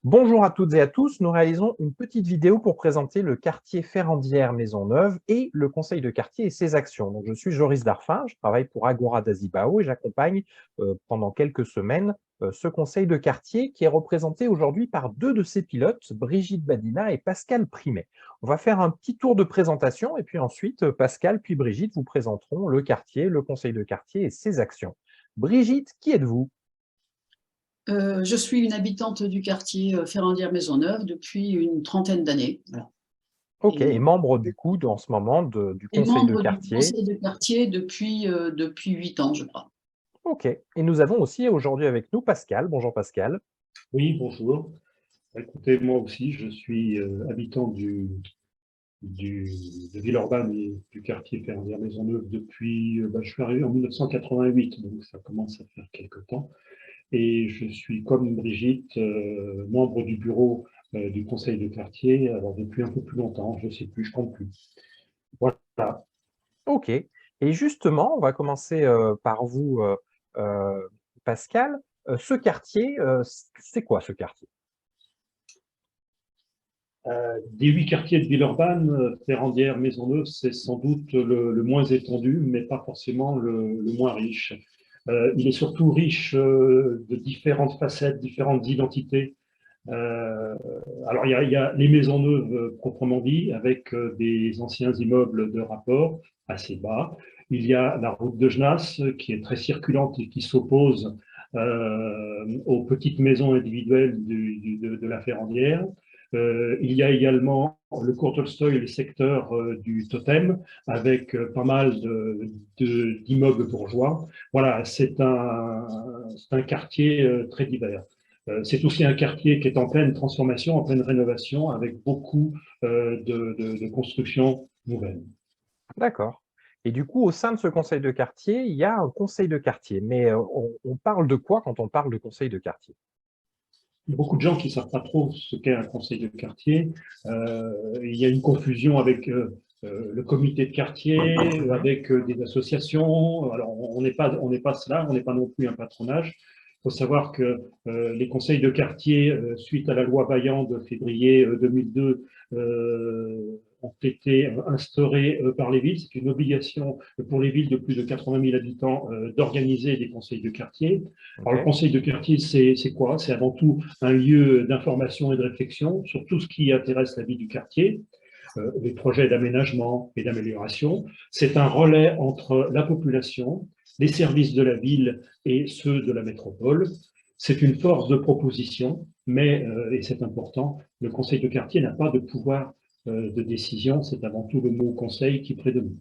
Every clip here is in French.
Bonjour à toutes et à tous, nous réalisons une petite vidéo pour présenter le quartier Ferrandière-Maisonneuve et le conseil de quartier et ses actions. Donc, je suis Joris Darfin, je travaille pour Agora d'Azibao et j'accompagne pendant quelques semaines ce conseil de quartier qui est représenté aujourd'hui par deux de ses pilotes, Brigitte Badina et Pascal Primet. On va faire un petit tour de présentation et puis ensuite Pascal puis Brigitte vous présenteront le quartier, le conseil de quartier et ses actions. Brigitte, qui êtes-vous? Je suis une habitante du quartier Ferrandière-Maisonneuve depuis une trentaine d'années. Voilà. Ok, et Et, membre du coup en ce moment du et conseil de membre du quartier. conseil de quartier depuis 8 ans, je crois. Ok, et nous avons aussi aujourd'hui avec nous Pascal. Bonjour Pascal. Oui, bonjour. Écoutez, moi aussi, je suis habitant de Villeurbanne et du quartier Ferrandière-Maisonneuve depuis, je suis arrivé en 1988, donc ça commence à faire quelque temps. Et je suis, comme Brigitte, membre du bureau du conseil de quartier, alors depuis un peu plus longtemps, je ne sais plus, je ne compte plus. Voilà. Ok, et justement, on va commencer par vous, Pascal. Ce quartier, c'est quoi ce quartier? Des 8 quartiers de Villeurbanne, Ferrandière, Maisonneuve, c'est sans doute le moins étendu, mais pas forcément le moins riche. Il est surtout riche de différentes facettes, différentes identités. Euh, alors, il y a les Maisonneuves proprement dit, avec des anciens immeubles de rapport assez bas. Il y a la route de Genasse, qui est très circulante et qui s'oppose aux petites maisons individuelles de la Ferrandière. Il y a également le cours Tolstoï, le secteur du Totem, avec pas mal d'immeubles bourgeois. Voilà, c'est un quartier très divers. C'est aussi un quartier qui est en pleine transformation, en pleine rénovation, avec beaucoup de constructions nouvelles. D'accord. Et du coup, au sein de ce conseil de quartier, il y a un conseil de quartier. Mais on parle de quoi quand on parle de conseil de quartier? Il y a beaucoup de gens qui ne savent pas trop ce qu'est un conseil de quartier. Il y a une confusion avec le comité de quartier, Mhm. avec des associations. Alors, on n'est pas cela, on n'est pas non plus un patronage. Il faut savoir que les conseils de quartier, suite à la loi Vaillant de février 2002, ont été instaurés par les villes. C'est une obligation pour les villes de plus de 80 000 habitants d'organiser des conseils de quartier. Alors, le Ok. conseil de quartier, c'est quoi? C'est avant tout un lieu d'information et de réflexion sur tout ce qui intéresse la vie du quartier, les projets d'aménagement et d'amélioration. C'est un relais entre la population, les services de la ville et ceux de la métropole. C'est une force de proposition, mais, et c'est important, le conseil de quartier n'a pas de pouvoir de décision, c'est avant tout le mot conseil qui prédomine.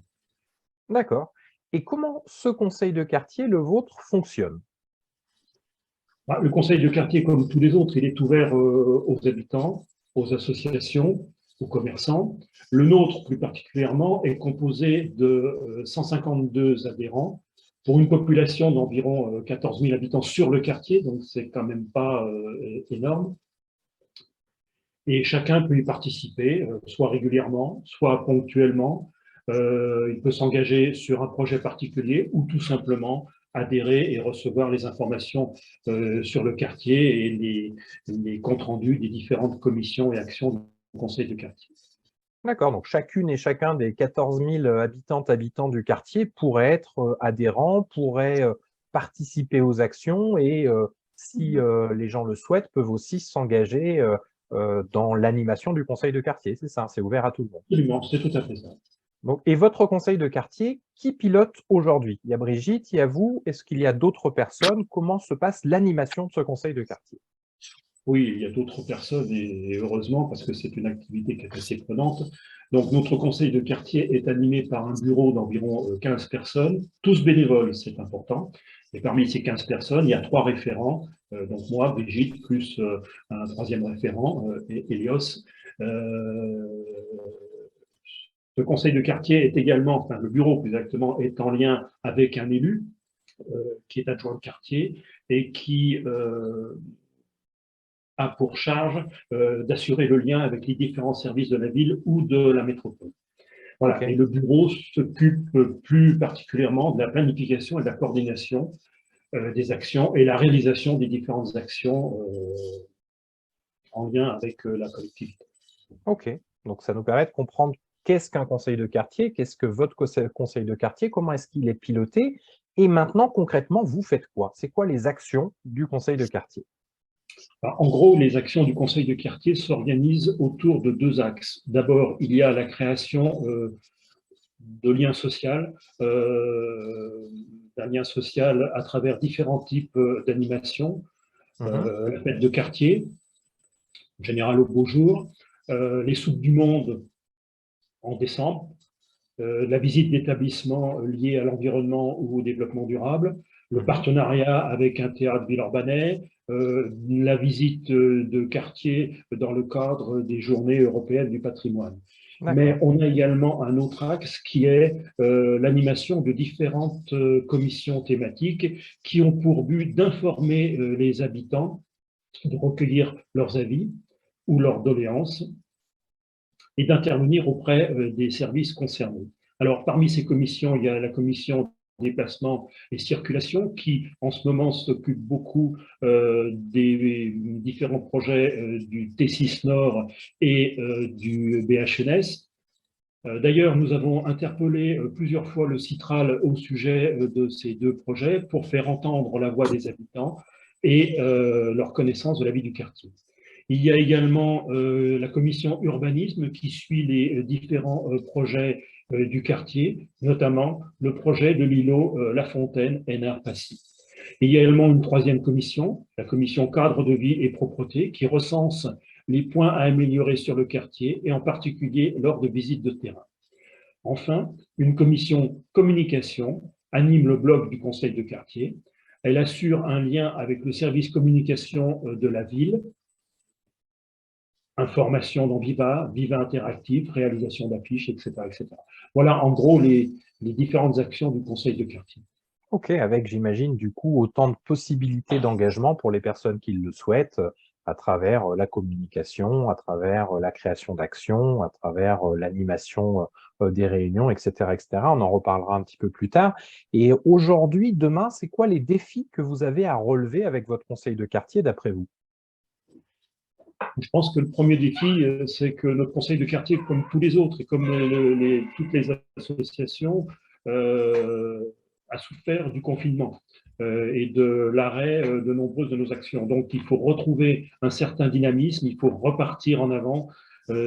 D'accord. Et comment ce conseil de quartier, le vôtre, fonctionne? Le conseil de quartier, comme tous les autres, il est ouvert aux habitants, aux associations, aux commerçants. Le nôtre, plus particulièrement, est composé de 152 adhérents pour une population d'environ 14 000 habitants sur le quartier, donc c'est quand même pas énorme. Et chacun peut y participer, soit régulièrement, soit ponctuellement. Il peut s'engager sur un projet particulier ou tout simplement adhérer et recevoir les informations sur le quartier et les comptes rendus des différentes commissions et actions du conseil de quartier. D'accord, donc chacune et chacun des 14 000 habitantes, habitants du quartier pourrait être adhérent, pourrait participer aux actions et, si les gens le souhaitent, peuvent aussi s'engager dans l'animation du conseil de quartier. C'est ça, c'est ouvert à tout le monde. Absolument, c'est tout à fait ça. Donc, et votre conseil de quartier, qui pilote aujourd'hui? Il y a Brigitte, il y a vous, est-ce qu'il y a d'autres personnes? Comment se passe l'animation de ce conseil de quartier? Oui, il y a d'autres personnes et heureusement parce que c'est une activité qui est assez prenante. Donc notre conseil de quartier est animé par un bureau d'environ 15 personnes, tous bénévoles, c'est important. Et parmi ces 15 personnes, il y a 3 référents, donc moi, Brigitte, plus un troisième référent, Elios. Euh, Ce conseil de quartier est également, enfin le bureau plus exactement, est en lien avec un élu qui est adjoint de quartier et qui a pour charge d'assurer le lien avec les différents services de la ville ou de la métropole. Voilà. Et Ok. le bureau s'occupe plus particulièrement de la planification et de la coordination des actions et la réalisation des différentes actions en lien avec la collectivité. Ok, donc ça nous permet de comprendre qu'est-ce qu'un conseil de quartier, qu'est-ce que votre conseil de quartier, comment est-ce qu'il est piloté, et maintenant concrètement, vous faites quoi? C'est quoi les actions du conseil de quartier? Alors, en gros, les actions du conseil de quartier s'organisent autour de deux axes. D'abord, il y a la création de liens sociaux, d'un lien social à travers différents types d'animations, Mhm, la fête de quartier, en général au beau jour, les soupes du monde en décembre, la visite d'établissements liés à l'environnement ou au développement durable, le mhm. partenariat avec un théâtre villeurbanais, la visite de quartier dans le cadre des Journées européennes du patrimoine. Mais D'accord. on a également un autre axe qui est l'animation de différentes commissions thématiques qui ont pour but d'informer les habitants, de recueillir leurs avis ou leurs doléances et d'intervenir auprès des services concernés. Alors, parmi ces commissions, il y a la commission déplacement et circulation qui, en ce moment, s'occupe beaucoup des différents projets du T6 Nord et du BHNS. D'ailleurs, nous avons interpellé plusieurs fois le Citral au sujet de ces deux projets pour faire entendre la voix des habitants et leur connaissance de la vie du quartier. Il y a également la commission urbanisme qui suit les différents projets du quartier, notamment le projet de l'îlot La Fontaine, Hénard-Passy. Il y a également une troisième commission, la commission cadre de vie et propreté, qui recense les points à améliorer sur le quartier et en particulier lors de visites de terrain. Enfin, une commission communication anime le blog du conseil de quartier. Elle assure un lien avec le service communication de la ville, information dans Viva, Viva Interactive, réalisation d'affiches, etc., etc. Voilà en gros les différentes actions du conseil de quartier. Ok, avec, j'imagine, du coup, autant de possibilités d'engagement pour les personnes qui le souhaitent, à travers la communication, à travers la création d'actions, à travers l'animation des réunions, etc., etc. On en reparlera un petit peu plus tard. Et aujourd'hui, demain, c'est quoi les défis que vous avez à relever avec votre conseil de quartier, d'après vous? Je pense que le premier défi, c'est que notre conseil de quartier, comme tous les autres et comme toutes les associations, a souffert du confinement et de l'arrêt de nombreuses de nos actions. Donc, il faut retrouver un certain dynamisme, il faut repartir en avant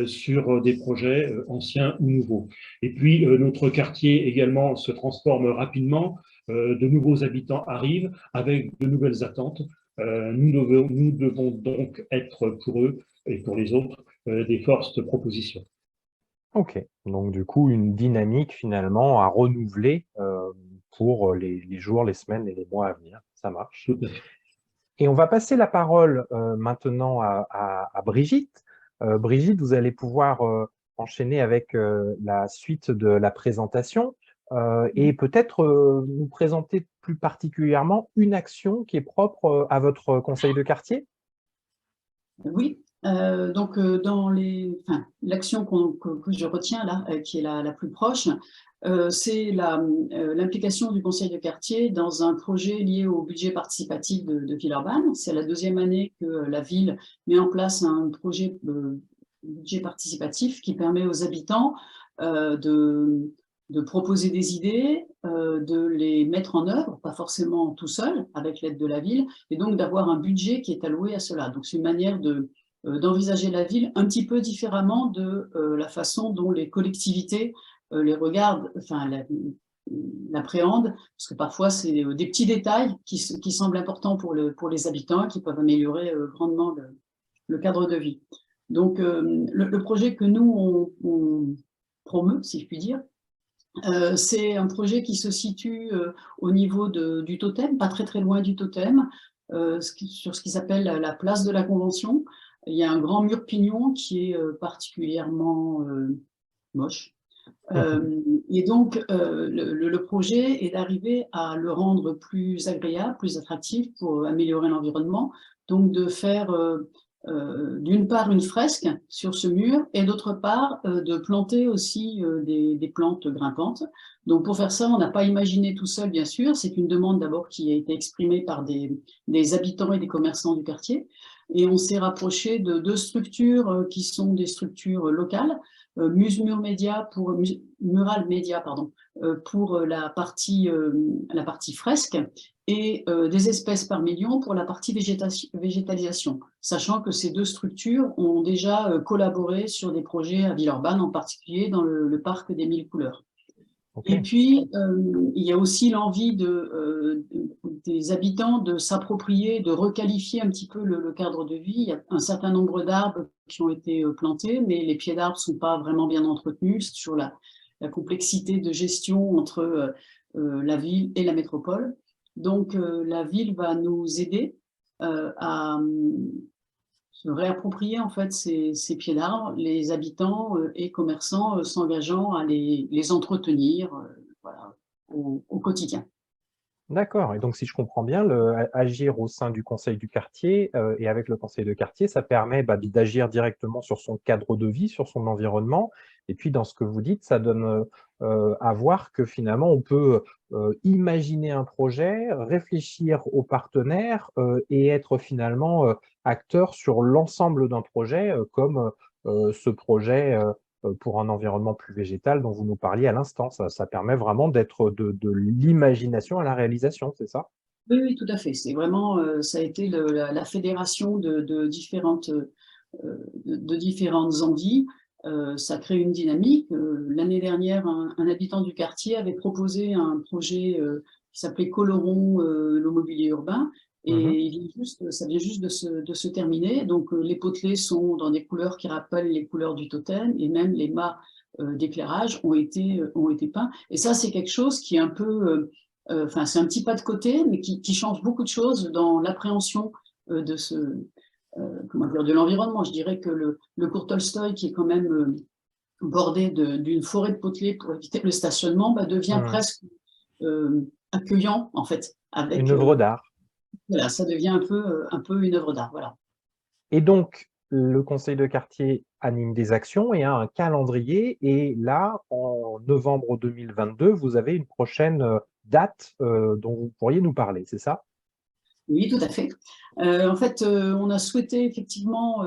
sur des projets anciens ou nouveaux. Et puis, notre quartier également se transforme rapidement, de nouveaux habitants arrivent avec de nouvelles attentes. Nous devons donc être pour eux et pour les autres des forces de proposition. Ok, donc du coup, une dynamique finalement à renouveler pour les jours, les semaines et les mois à venir. Ça marche. Tout à fait. Et on va passer la parole maintenant à Brigitte. Brigitte, vous allez pouvoir enchaîner avec la suite de la présentation et peut-être nous présenter plus particulièrement une action qui est propre à votre conseil de quartier. Oui, donc dans l'action que je retiens là, qui est la plus proche, c'est l'implication du conseil de quartier dans un projet lié au budget participatif de Villeurbanne. C'est la deuxième année que la ville met en place un projet budget participatif qui permet aux habitants de proposer des idées, de les mettre en œuvre, pas forcément tout seul, avec l'aide de la ville, et donc d'avoir un budget qui est alloué à cela. Donc c'est une manière d'envisager la ville un petit peu différemment de la façon dont les collectivités les regardent, enfin l'appréhendent, parce que parfois c'est des petits détails qui semblent importants pour les habitants, qui peuvent améliorer grandement le cadre de vie. Donc le projet que nous on promeut, si je puis dire, c'est un projet qui se situe au niveau du totem, pas très très loin du totem, sur ce qui s'appelle la place de la Convention. Il y a un grand mur pignon qui est particulièrement moche. Et donc, le projet est d'arriver à le rendre plus agréable, plus attractif pour améliorer l'environnement. Donc, de faire d'une part une fresque sur ce mur et d'autre part de planter aussi des plantes grimpantes. Donc pour faire ça, on n'a pas imaginé tout seul, bien sûr. C'est une demande d'abord qui a été exprimée par des habitants et des commerçants du quartier. Et on s'est rapproché de deux structures qui sont des structures locales. Mural Média, pardon, pour la partie fresque et des espèces par million pour la partie végétalisation, sachant que ces deux structures ont déjà collaboré sur des projets à Villeurbanne, en particulier dans le parc des 1000 couleurs. Okay. Et puis, il y a aussi l'envie des habitants de s'approprier, de requalifier un petit peu le cadre de vie. Il y a un certain nombre d'arbres qui ont été plantés, mais les pieds d'arbres ne sont pas vraiment bien entretenus. C'est toujours la complexité de gestion entre la ville et la métropole. Donc, la ville va nous aider à se réapproprier en fait ces pieds d'arbres, les habitants et commerçants s'engageant à les entretenir voilà, au quotidien. D'accord. Et donc, si je comprends bien, agir au sein du conseil du quartier et avec le conseil de quartier, ça permet d'agir directement sur son cadre de vie, sur son environnement. Et puis, dans ce que vous dites, ça donne à voir que finalement, on peut imaginer un projet, réfléchir aux partenaires et être finalement acteur sur l'ensemble d'un projet, comme ce projet pour un environnement plus végétal dont vous nous parliez à l'instant. Ça permet vraiment d'être de l'imagination à la réalisation, c'est ça? Oui, oui, tout à fait. C'est vraiment, ça a été la fédération de différentes envies. Ça crée une dynamique. L'année dernière, un habitant du quartier avait proposé un projet qui s'appelait Colorons le mobilier urbain. Et ça vient juste de se terminer. Donc, les potelets sont dans des couleurs qui rappellent les couleurs du totem et même les mâts d'éclairage ont été peints. Et ça, c'est quelque chose qui est un peu, enfin, c'est un petit pas de côté, mais qui change beaucoup de choses dans l'appréhension comment dire, de l'environnement. Je dirais que le cours Tolstoï, qui est quand même bordé d'une forêt de potelets pour éviter le stationnement, devient presque accueillant, en fait. Avec, une œuvre d'art. Voilà, ça devient un peu une œuvre d'art. Voilà. Et donc, le conseil de quartier anime des actions et a un calendrier. Et là, en novembre 2022, vous avez une prochaine date dont vous pourriez nous parler, c'est ça? Oui, tout à fait. En fait, on a souhaité effectivement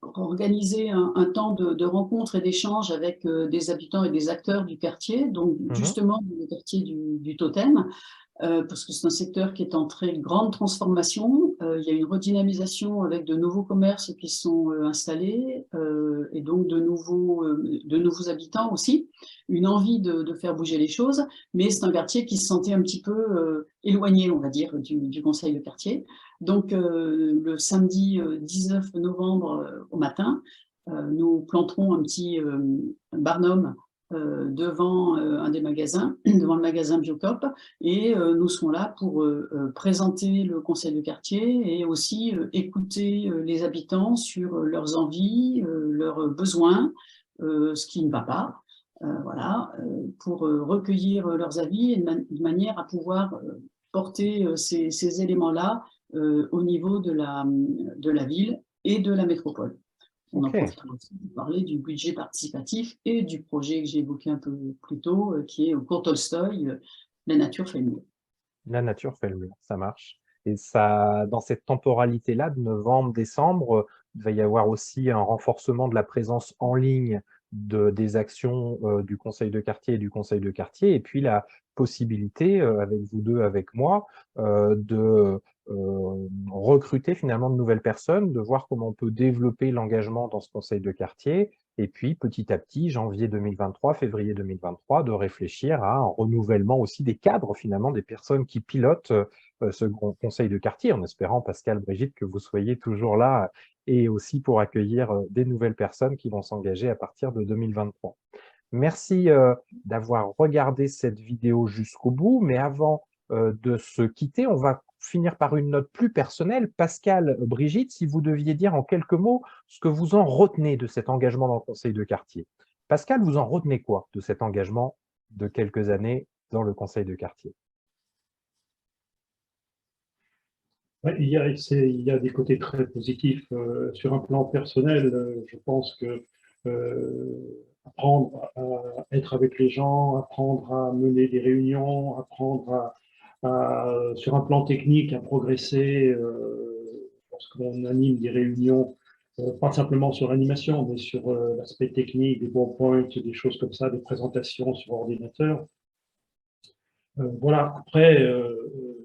organiser un temps de rencontre et d'échange avec des habitants et des acteurs du quartier, donc justement le quartier du Totem, parce que c'est un secteur qui est en très grande transformation. Il y a une redynamisation avec de nouveaux commerces qui sont installés et donc de nouveaux habitants aussi. Une envie de faire bouger les choses, mais c'est un quartier qui se sentait un petit peu éloigné, on va dire, du conseil de quartier. Donc le samedi 19 novembre au matin, nous planterons un petit barnum devant un des magasins, devant le magasin Biocop, et nous serons là pour présenter le conseil de quartier et aussi écouter les habitants sur leurs envies, leurs besoins, ce qui ne va pas, voilà, pour recueillir leurs avis et de manière à pouvoir porter ces éléments-là au niveau de la ville et de la métropole. On en profite aussi pour parler du budget participatif et du projet que j'ai évoqué un peu plus tôt, qui est au cours Tolstoï, La nature fait mieux. La nature fait le mieux, ça marche. Et ça, dans cette temporalité-là, de novembre, décembre, il va y avoir aussi un renforcement de la présence en ligne des actions du conseil de quartier et du conseil de quartier, et puis la possibilité, avec vous deux, avec moi, de recruter finalement de nouvelles personnes, de voir comment on peut développer l'engagement dans ce conseil de quartier, et puis petit à petit, janvier 2023, février 2023, de réfléchir à un renouvellement aussi des cadres, finalement, des personnes qui pilotent ce conseil de quartier, en espérant, Pascal, Brigitte, que vous soyez toujours là et aussi pour accueillir des nouvelles personnes qui vont s'engager à partir de 2023. Merci d'avoir regardé cette vidéo jusqu'au bout, mais avant de se quitter, on va finir par une note plus personnelle. Pascal, Brigitte, si vous deviez dire en quelques mots ce que vous en retenez de cet engagement dans le conseil de quartier. Pascal, vous en retenez quoi de cet engagement de quelques années dans le conseil de quartier? Ouais, il y a des côtés très positifs. Sur un plan personnel, je pense que apprendre à être avec les gens, apprendre à mener des réunions, apprendre sur un plan technique à progresser lorsqu'on anime des réunions, pas simplement sur l'animation, mais sur l'aspect technique, des PowerPoint, des choses comme ça, des présentations sur ordinateur. Voilà, après,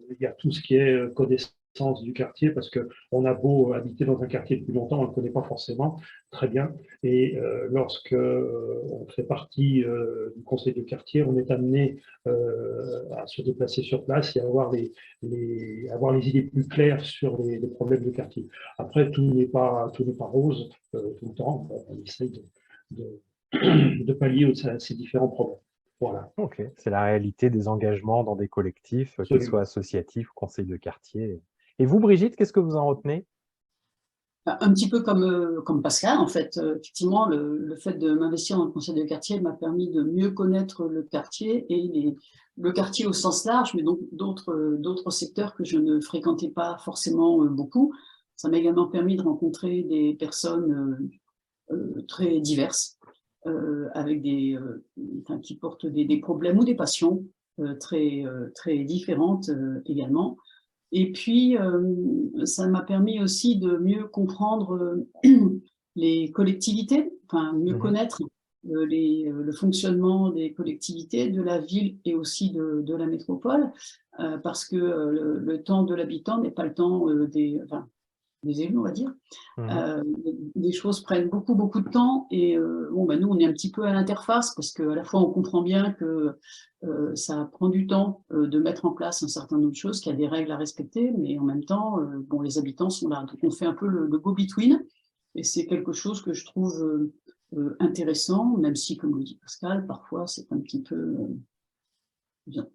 il y a tout ce qui est connaissance du quartier, parce qu'on a beau habiter dans un quartier depuis longtemps, on ne le connaît pas forcément très bien. Et lorsque on fait partie du conseil de quartier, on est amené à se déplacer sur place et à avoir avoir les idées plus claires sur les problèmes de quartier. Après, tout n'est pas rose tout le temps. On essaye de pallier à ces différents problèmes. Voilà. Ok, c'est la réalité des engagements dans des collectifs, qu'ils soient Absolument. associatifs, conseils de quartier. Et vous, Brigitte, qu'est-ce que vous en retenez? Un petit peu comme Pascal, en fait. Effectivement, le fait de m'investir dans le conseil de quartier m'a permis de mieux connaître le quartier et le quartier au sens large, mais donc d'autres secteurs que je ne fréquentais pas forcément beaucoup. Ça m'a également permis de rencontrer des personnes très diverses, avec enfin, qui portent des problèmes ou des passions très différentes également. Et puis, ça m'a permis aussi de mieux comprendre les collectivités, enfin mieux Mhm. connaître le fonctionnement des collectivités, de la ville et aussi de la métropole, parce que le temps de l'habitant n'est pas le temps enfin, des élus, on va dire. Mhm. Euh, les choses prennent beaucoup de temps et bon, bah, nous, on est un petit peu à l'interface parce qu'à la fois, on comprend bien que ça prend du temps de mettre en place un certain nombre de choses, qu'il y a des règles à respecter, mais en même temps, bon, les habitants sont là. Donc, on fait un peu le go-between et c'est quelque chose que je trouve intéressant, même si, comme le dit Pascal, parfois, c'est un petit peu bien.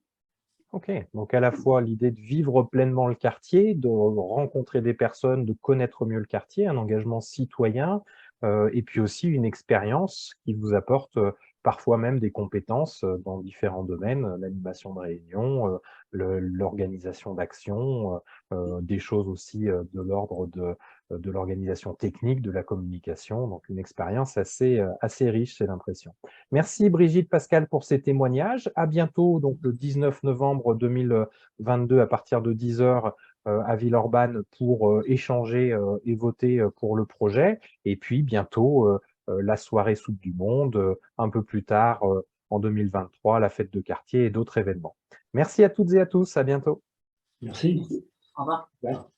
Ok, donc à la fois l'idée de vivre pleinement le quartier, de rencontrer des personnes, de connaître mieux le quartier, un engagement citoyen, et puis aussi une expérience qui vous apporte parfois même des compétences dans différents domaines, l'animation de réunions, l'organisation d'actions, des choses aussi de l'ordre de l'organisation technique, de la communication, donc une expérience assez riche, c'est l'impression. Merci Brigitte, Pascal pour ces témoignages. À bientôt, donc le 19 novembre 2022 à partir de 10 h à Villeurbanne pour échanger et voter pour le projet. Et puis bientôt, la soirée Soupe du Monde, un peu plus tard en 2023, la fête de quartier et d'autres événements. Merci à toutes et à tous, à bientôt. Merci. Merci. Au revoir. Voilà.